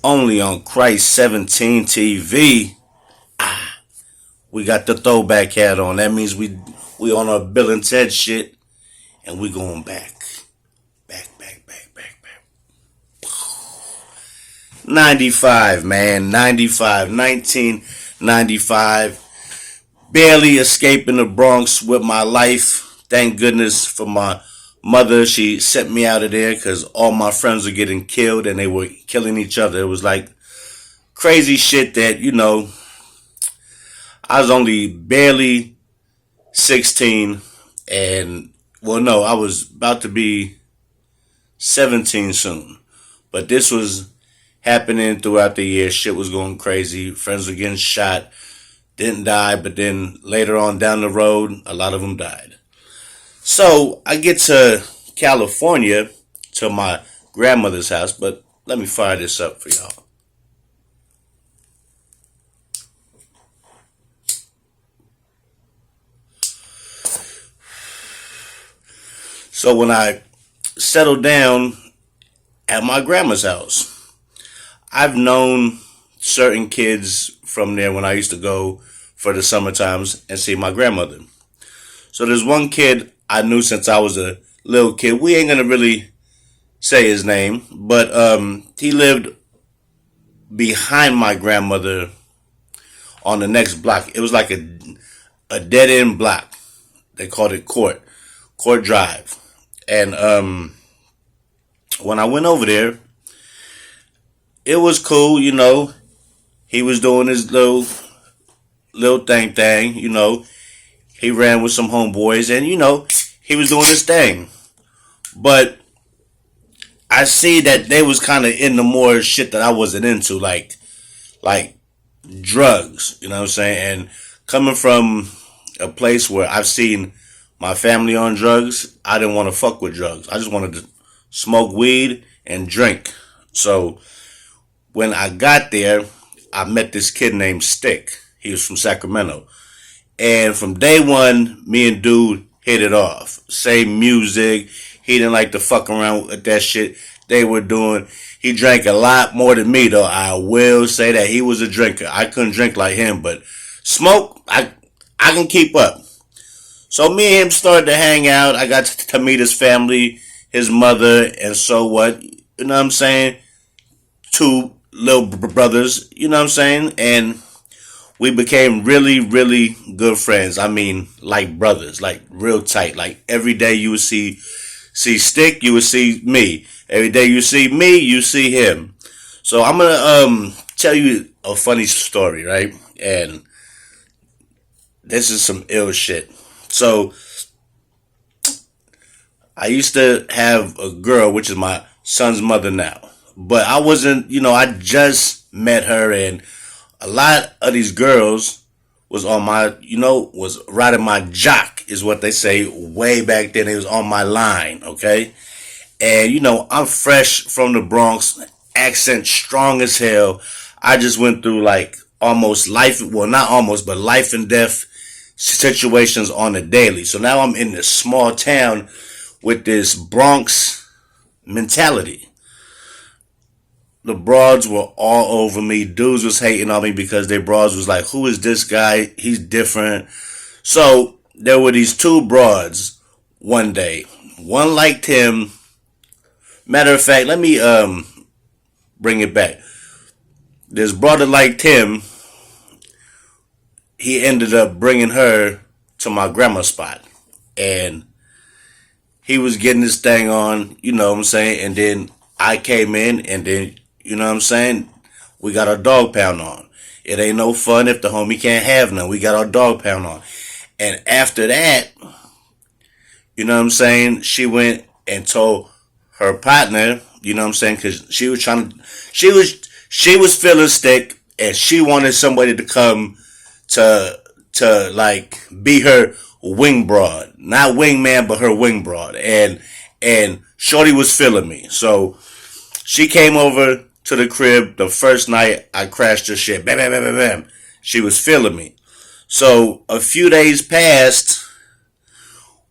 Only on Christ 17 TV. We got the throwback hat on. That means we on our Bill and Ted shit, and we going back. Back. 95, man. 95. 1995. Barely escaping the Bronx with my life. Thank goodness for my mother. She sent me out of there because all my friends were getting killed and they were killing each other. It was like crazy shit that, I was only barely 16 and, well, no, I was about to be 17 soon. But this was happening throughout the year. Shit was going crazy. Friends were getting shot. Didn't die, but then later on down the road, a lot of them died. So I get to California to my grandmother's house, but let me fire this up for y'all. So when I settled down at my grandma's house, I've known certain kids from there when I used to go for the summer times and see my grandmother. So there's one kid I knew since I was a little kid. We ain't gonna really say his name, but he lived behind my grandmother on the next block. It was like a dead end block. They called it Court Drive. And when I went over there, it was cool, He was doing his little thing, He ran with some homeboys and, he was doing his thing. But I see that they was kind of into more shit that I wasn't into, like drugs, you know what I'm saying? And coming from a place where I've seen my family on drugs, I didn't want to fuck with drugs. I just wanted to smoke weed and drink. So when I got there, I met this kid named Stick. He was from Sacramento. And from day one, me and dude hit it off. Same music. He didn't like to fuck around with that shit they were doing. He drank a lot more than me, though. I will say that he was a drinker. I couldn't drink like him, but smoke, I can keep up. So me and him started to hang out. I got to meet his family, his mother, and so what? You know what I'm saying? Two little brothers, you know what I'm saying? And we became really, really good friends. I mean, like brothers, like real tight. Like every day you would see Stick, you would see me. Every day you see me, you see him. So I'm gonna tell you a funny story, right? And this is some ill shit. So I used to have a girl, which is my son's mother now. But I wasn't, I just met her, and a lot of these girls was on my, was riding my jock, is what they say. Way back then, they was on my line, okay? And, I'm fresh from the Bronx, accent strong as hell. I just went through like almost life, well, not almost, but life and death situations on a daily. So now I'm in this small town with this Bronx mentality. The broads were all over me. Dudes was hating on me because their broads was like, who is this guy? He's different. So there were these two broads one day. One liked him. Matter of fact, let me bring it back. This brother liked him. He ended up bringing her to my grandma's spot. And he was getting this thing on, you know what I'm saying? And then I came in and then, you know what I'm saying? We got our dog pound on. It ain't no fun if the homie can't have none. We got our dog pound on. And after that, you know what I'm saying? She went and told her partner, you know what I'm saying? Because she was she was feeling Stick and she wanted somebody to come to like be her wing broad. Not wingman, but her wing broad. And Shorty was feeling me. So she came over to the crib the first night I crashed her shit. Bam, bam, bam, bam, bam. She was feeling me. So a few days passed.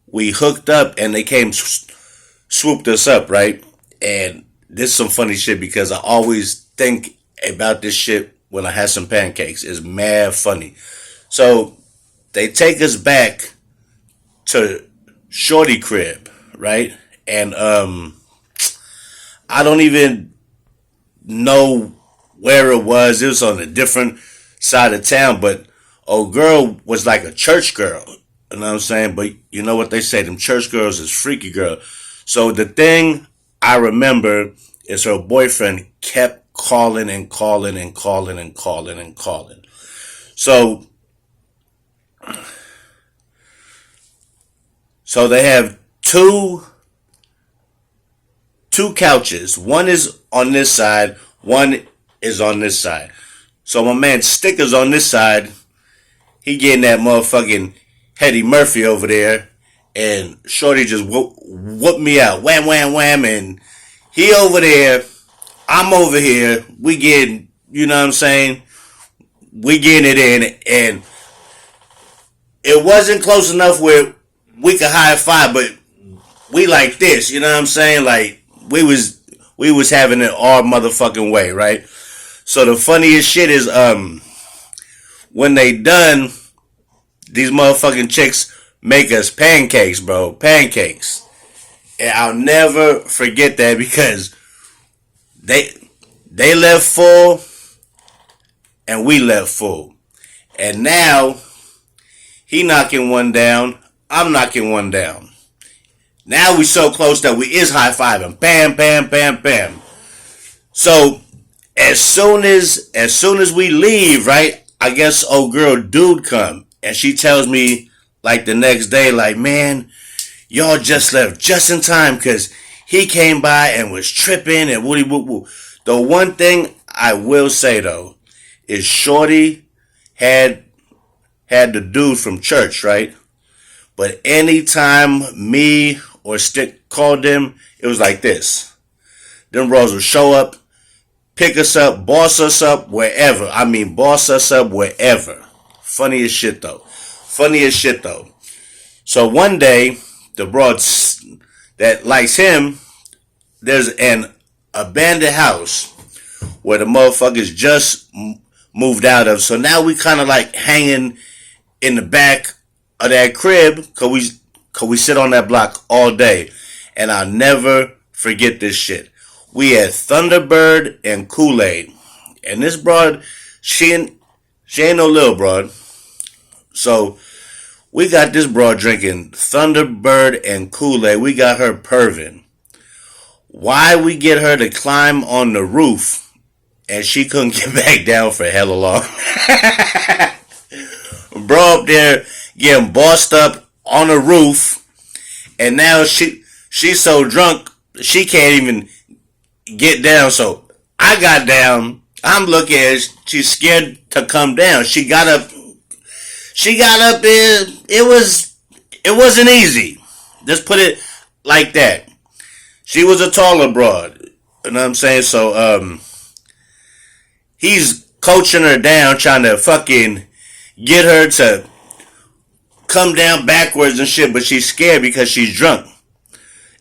We hooked up and they came swooped us up, right? And this is some funny shit because I always think about this shit when I had some pancakes. It's mad funny. So they take us back to Shorty crib, right? And I don't even know where it was. It was on a different side of town, but old girl was like a church girl. You know what I'm saying? But you know what they say, them church girls is freaky girl. So the thing I remember is her boyfriend kept calling and calling and calling and calling and calling. So they have two couches. One is on this side, one is on this side. So my man Sticker's on this side. He getting that motherfucking Eddie Murphy over there. And Shorty just whooped me out. Wham, wham, wham. And he over there. I'm over here. We getting, you know what I'm saying? We getting it in. And it wasn't close enough where we could high five, but we like this, you know what I'm saying? Like, we was having it our motherfucking way, right? So the funniest shit is, when they done, these motherfucking chicks make us pancakes, bro. Pancakes. And I'll never forget that because they left full and we left full. And now he knocking one down, I'm knocking one down. Now we so close that we is high-fiving. Bam, bam, bam, bam. So as soon as we leave, right, I guess old girl dude come and she tells me like the next day, like, man, y'all just left just in time because he came by and was tripping and woody woo woo. The one thing I will say though is Shorty had the dude from church, right? But anytime me or Stick called them, it was like this. Them bros would show up, pick us up, boss us up wherever. I mean, boss us up wherever. Funny as shit though. Funny as shit though. So one day, the broad that likes him, there's an abandoned house where the motherfuckers just moved out of. So now we kind of like hanging in the back of that crib cause we sit on that block all day. And I'll never forget this shit. We had Thunderbird and Kool-Aid. And this broad, she ain't no little broad. So we got this broad drinking Thunderbird and Kool-Aid. We got her perving. Why we get her to climb on the roof and she couldn't get back down for hella long. Bro up there getting bossed up on the roof, and now she's so drunk she can't even get down. So I got down. I'm looking at her. She's scared to come down. She got up. It wasn't easy. Just put it like that. She was a taller broad. You know what I'm saying? So he's coaching her down, trying to fucking get her to come down backwards and shit, but she's scared because she's drunk.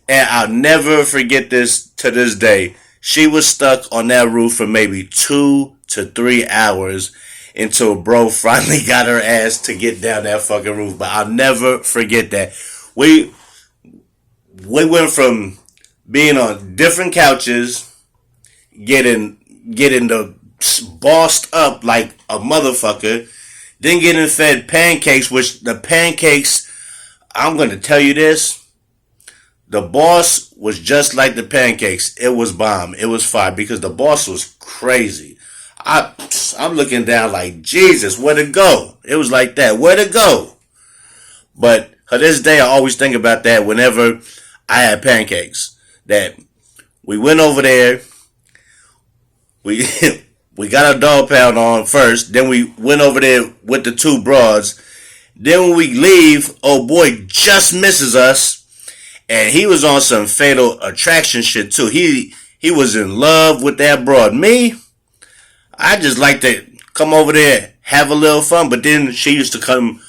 And I'll never forget this to this day. She was stuck on that roof for maybe 2 to 3 hours until bro finally got her ass to get down that fucking roof. But I'll never forget that. We went from being on different couches, getting the bossed up like a motherfucker, then getting fed pancakes, which the pancakes, I'm going to tell you this, the boss was just like the pancakes. It was bomb. It was fire because the boss was crazy. I'm looking down like, Jesus, where to go? It was like that. Where to go? But to this day, I always think about that whenever I had pancakes. That we went over there, we got our dog pound on first, then we went over there with the two broads. Then when we leave, oh boy just misses us. And he was on some Fatal Attraction shit too. He was in love with that broad. Me, I just like to come over there, have a little fun. But then she used to come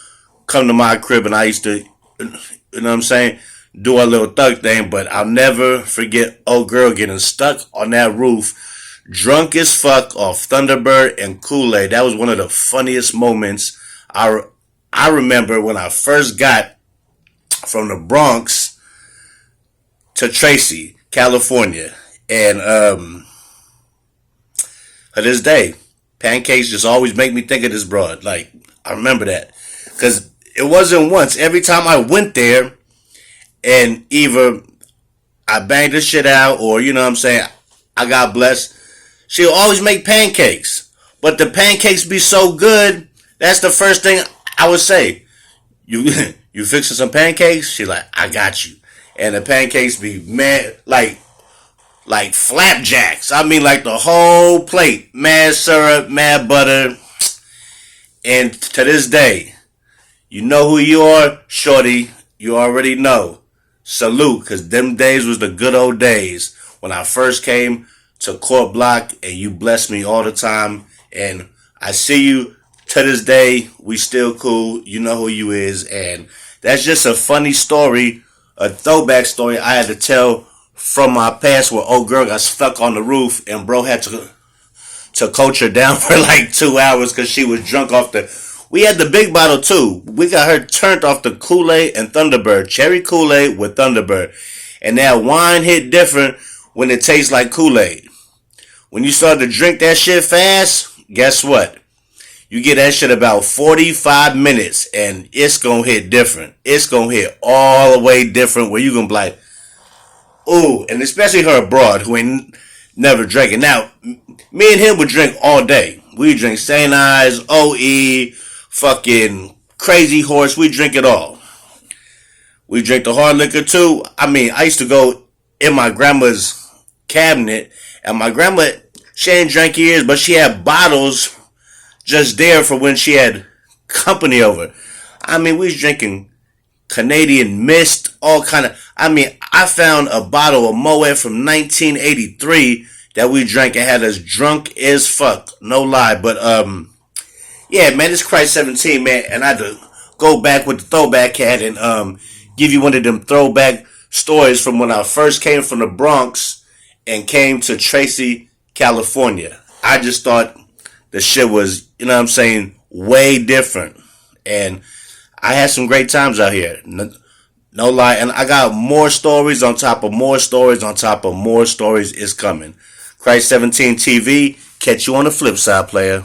to my crib and I used to, you know what I'm saying, do a little thug thing. But I'll never forget old girl getting stuck on that roof drunk as fuck off Thunderbird and Kool-Aid. That was one of the funniest moments I remember when I first got from the Bronx to Tracy, California. And to this day, pancakes just always make me think of this broad. Like, I remember that. Because it wasn't once. Every time I went there and either I banged this shit out or, you know what I'm saying, I got blessed, she'll always make pancakes. But the pancakes be so good, that's the first thing I would say. You you fixing some pancakes? She like, I got you. And the pancakes be mad like flapjacks. I mean like the whole plate. Mad syrup, mad butter. And to this day, you know who you are, shorty. You already know. Salute, because them days was the good old days when I first came to Court Block and you blessed me all the time. And I see you to this day. We still cool. You know who you is. And that's just a funny story, a throwback story I had to tell from my past where old girl got stuck on the roof and bro had to coach her down for like 2 hours because she was drunk off the... We had the big bottle too. We got her turned off the Kool-Aid and Thunderbird. Cherry Kool-Aid with Thunderbird. And that wine hit different when it tastes like Kool-Aid. When you start to drink that shit fast, guess what? You get that shit about 45 minutes and it's gonna hit different. It's gonna hit all the way different where you gonna be like, ooh, and especially her abroad who ain't never drinking. Now, me and him would drink all day. We drink St. Ives, OE, fucking Crazy Horse. We drink it all. We drink the hard liquor too. I mean, I used to go in my grandma's cabinet and my grandma, she ain't drank years, but she had bottles just there for when she had company over. I mean, we was drinking Canadian Mist, all kind of... I mean, I found a bottle of Moet from 1983 that we drank and had us drunk as fuck. No lie. But, yeah, man, it's Christ 17, man. And I had to go back with the throwback hat and give you one of them throwback stories from when I first came from the Bronx and came to Tracy, California. I just thought the shit was, you know what I'm saying, way different. And I had some great times out here. No lie. And I got more stories on top of more stories on top of more stories is coming. Christ 17 TV. Catch you on the flip side, player.